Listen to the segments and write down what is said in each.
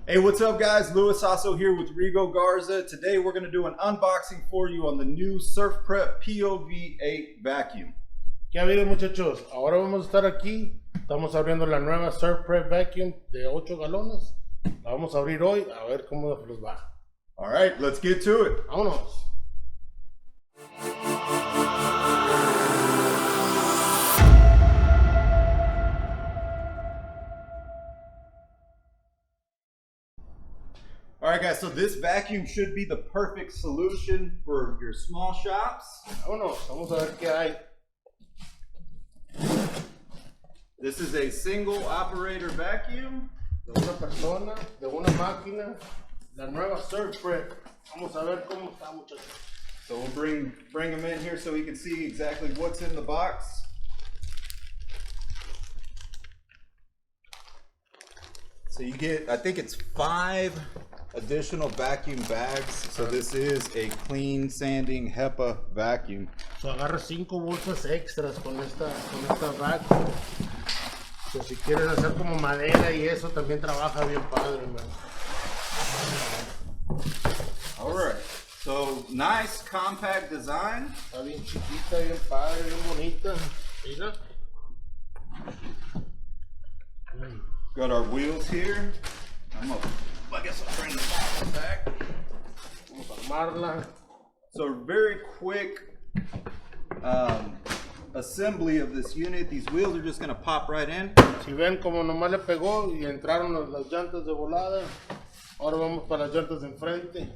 Hey, what's up guys? Luis also here with Rigo Garza. Today we're going to do an unboxing for you on the new Surfprep POV-8 Vacuum. ¿Qué ha habido, muchachos? Ahora vamos a estar aquí. Estamos abriendo la nueva Surfprep Vacuum de 8 galones. La vamos a abrir hoy a ver cómo nos va. All right, let's get to it. Vámonos. All right guys, so this vacuum should be the perfect solution for your small shops. Vámonos, vamos a ver qué hay. This is a single operator vacuum. De una persona, de una máquina, la nueva Surfprep. Vamos a ver cómo está, muchachos. So we'll bring them in here so we can see exactly what's in the box. So you get, I think it's 5 additional vacuum bags. So this is a clean sanding HEPA vacuum. So agarra 5 bolsas extras con esta vacuum. So si quieren hacer como madera y eso también trabaja bien padre, man. All right. So nice compact design. Está bien chiquita, bien padre, bien bonita. Mira. Got our wheels here. I guess I'll bring the bottom back. Vamos a armarla. So very quick assembly of this unit. These wheels are just going to pop right in. Si ven como nomás le pegó y entraron las llantas de volada. Ahora vamos para las llantas de enfrente.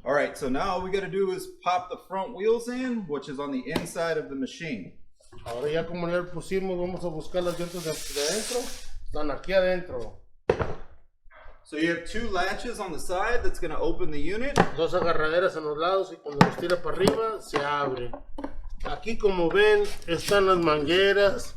All right, so now all we got to do is pop the front wheels in, which is on the inside of the machine. Ahora ya como ya pusimos, vamos a buscar las llantas de adentro. Están aquí adentro. So you have 2 latches on the side that's going to open the unit. 2 agarraderas en los lados y cuando los tira para arriba se abre. Aquí como ven están las mangueras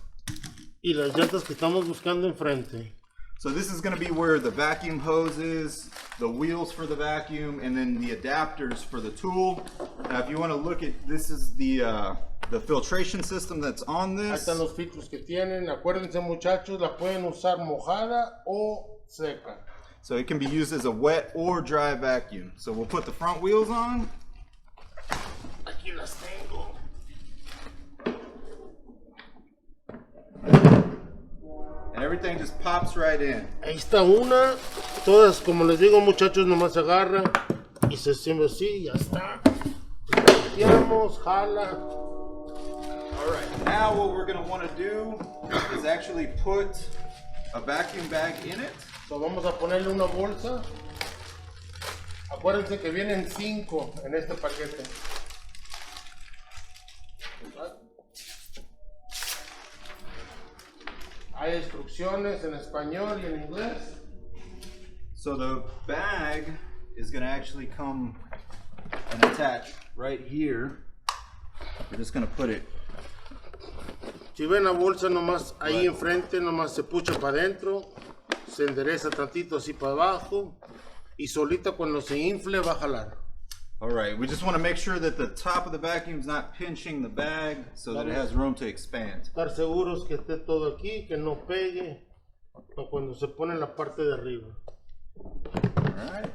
y las llantas que estamos buscando enfrente. So this is going to be where the vacuum hose is, the wheels for the vacuum, and then the adapters for the tool. Now if you want to look at, this is the filtration system that's on Ahí this. están los filtros que tienen. Acuérdense, muchachos, la pueden usar mojada o seca. So it can be used as a wet or dry vacuum. So we'll put the front wheels on. Aquí las tengo. And everything just pops right in. Ahí está una. Todas, como les digo, muchachos, nomás se agarra y se siembra así, ya está. Limpiamos, jala. All right, now what we're going to want to do is actually put a vacuum bag in it. So vamos a ponerle una bolsa. Acuérdense que vienen 5 en este paquete. Hay instrucciones en español y en inglés. So the bag is going to actually come and attach right here. We're just going to put it. Si ven la bolsa nomás ahí enfrente, nomás se pucha para adentro, se endereza tantito así para abajo y solita cuando se infle va a jalar. All right, we just want to make sure that the top of the vacuum is not pinching the bag so that it has room to expand. Estar seguros que esté todo aquí, que no pegue o cuando se pone en la parte de arriba. All right.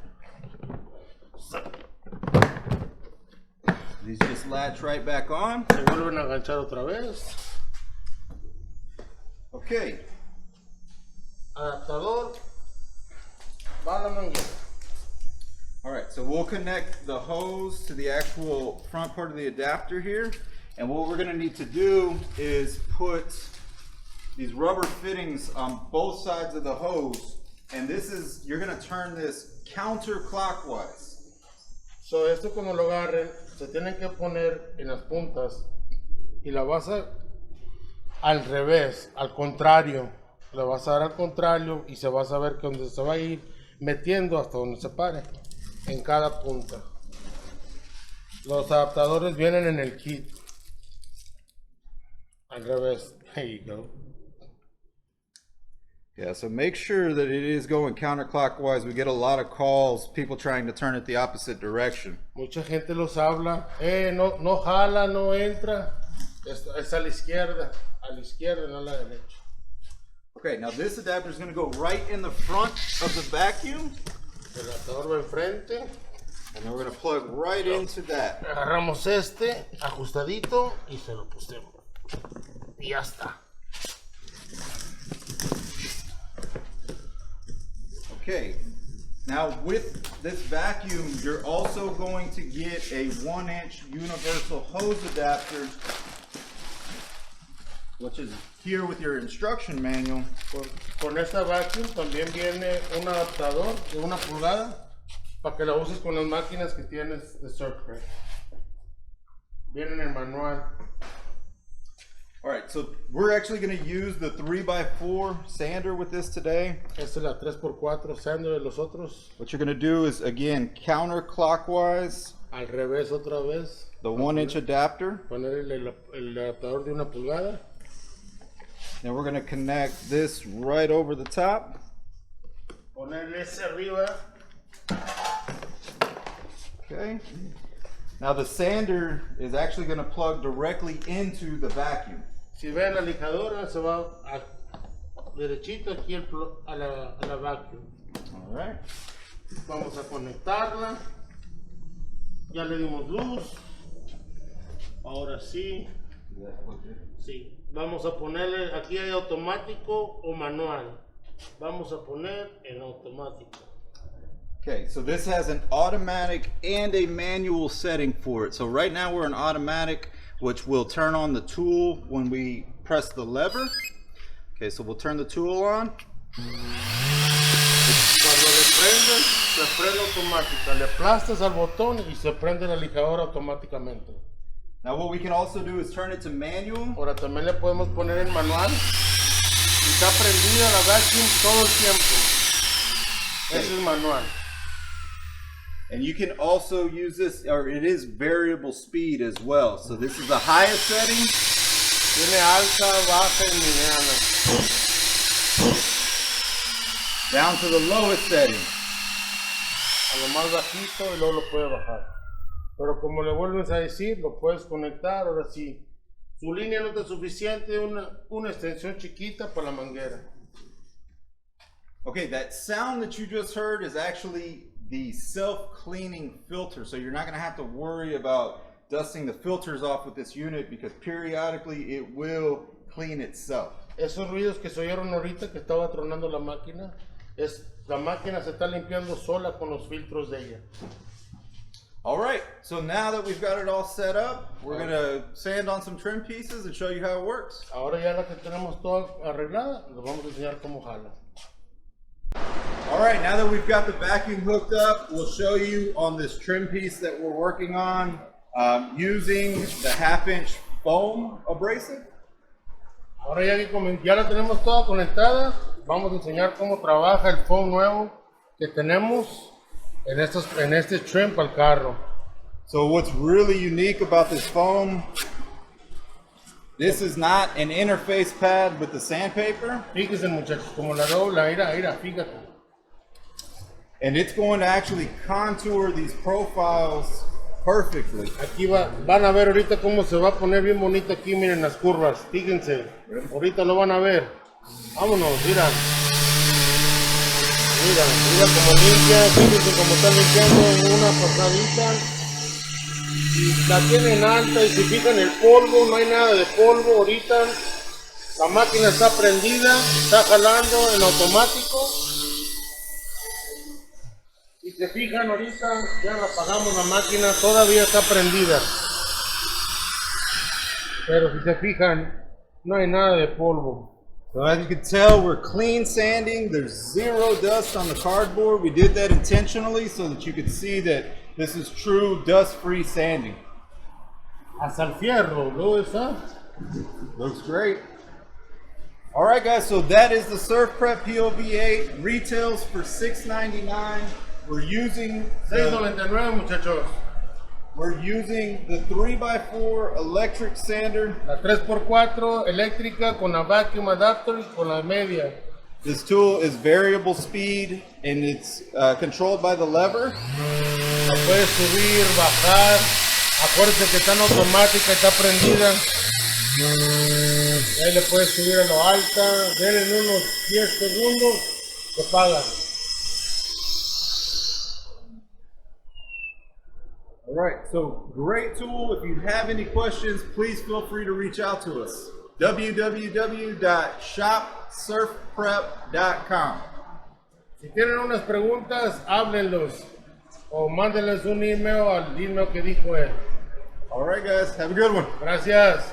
These just latch right back on. Se vuelven a enganchar otra vez. Okay. Adaptador. Va la manguera. All right, so we'll connect the hose to the actual front part of the adapter here. And what we're gonna need to do is put these rubber fittings on both sides of the hose. And this is, you're gonna turn this counterclockwise. So esto cuando lo agarren, se tienen que poner en las puntas y la vas a al revés, al contrario. La vas a dar al contrario y se va a saber que donde se va a ir metiendo hasta donde se pare. En cada punta. Los adaptadores vienen en el kit. Al revés. There you go. Yeah, so make sure that it is going counterclockwise. We get a lot of calls, people trying to turn it the opposite direction. Mucha gente los habla. No jala, no entra. Es a la izquierda, no a la derecha. Okay, now this adapter is going to go right in the front of the vacuum. El adaptador va enfrente. And then we're going to plug right into that. Agarramos este ajustadito y se lo pusimos. Y ya está. Okay, now with this vacuum, you're also going to get a 1-inch universal hose adapter, which is here with your instruction manual. Con esta vacuum también viene un adaptador de 1 pulgada para que la uses con las máquinas que tienes de Surfprep. Viene en el manual. All right, so we're actually going to use the 3x4 sander with this today. Esta es la 3x4 sander de los otros. What you're going to do is, again, counterclockwise Al revés otra vez. the 1-inch adapter. Poner el adaptador de 1 pulgada. Then we're going to connect this right over the top. Ponerle ese arriba. Okay. Now the sander is actually going to plug directly into the vacuum. Si ven la lijadora se va derechito aquí a la vacuum. All right. Vamos a conectarla. Ya le dimos luz. Ahora sí. Sí. Vamos a ponerle, aquí hay automático o manual. Vamos a poner en automático. Okay, so this has an automatic and a manual setting for it. So right now we're in automatic, which will turn on the tool when we press the lever. Okay, so we'll turn the tool on. Cuando le prendes, se prende automática. Le aplastas al botón y se prende la lijadora automáticamente. Now what we can also do is turn it to manual. Ahora también le podemos poner en manual. Y está prendida la vacuum todo el tiempo. Ese es manual. And you can also use this, or it is variable speed as well. So this is the highest setting. Tiene alta, baja y mediana. Down to the lowest setting. A lo más bajito y luego lo puede bajar. Pero como le vuelves a decir, lo puedes conectar. Ahora sí, su línea no está suficiente, una extensión chiquita para la manguera. Okay, that sound that you just heard is actually the self-cleaning filter. So you're not going to have to worry about dusting the filters off with this unit because periodically it will clean itself. Esos ruidos que se oyeron ahorita que estaba tronando la máquina, la máquina se está limpiando sola con los filtros de ella. All right, so now that we've got it all set up, we're going to sand on some trim pieces and show you how it works. Ahora ya la que tenemos toda arreglada, les vamos a enseñar cómo jala. All right, now that we've got the vacuum hooked up, we'll show you on this trim piece that we're working on using the 1/2-inch foam abrasive. Ahora ya la tenemos toda conectada, vamos a enseñar cómo trabaja el foam nuevo que tenemos en este trim para el carro. So what's really unique about this foam, this is not an interface pad with the sandpaper. Fíjense muchachos, como la dobla, mira, fíjate. And it's going to actually contour these profiles perfectly. Aquí van a ver ahorita cómo se va a poner bien bonito aquí, miren las curvas, fíjense, ahorita lo van a ver. Vámonos, mira cómo limpia, fíjense cómo está limpiando una pasadita. Y la tienen alta y si fijan el polvo, no hay nada de polvo ahorita. La máquina está prendida, está jalando en automático. Si se fijan ahorita, ya la apagamos la máquina, todavía está prendida. Pero si se fijan, no hay nada de polvo. So as you can tell, we're clean sanding. There's zero dust on the cardboard. We did that intentionally so that you could see that this is true dust-free sanding. Hasta el fierro, ¿lo está? Looks great. All right, guys, so that is the Surfprep POV-8. Retails for $6.99. We're using $6.99 muchachos. We're using the 3x4 electric sander. La 3x4 eléctrica con la vacuum adapter y con la media. This tool is variable speed and it's controlled by the lever. La puedes subir, bajar. Acuérdense que está en automática, está prendida. Ahí le puedes subir a lo alta, denle unos 10 segundos, se pagan. All right, so great tool. If you have any questions, please feel free to reach out to us. www.shopsurfprep.com. Si tienen unas preguntas, háblenlos o mándenles un email al email que dijo él. All right, guys, have a good one. Gracias.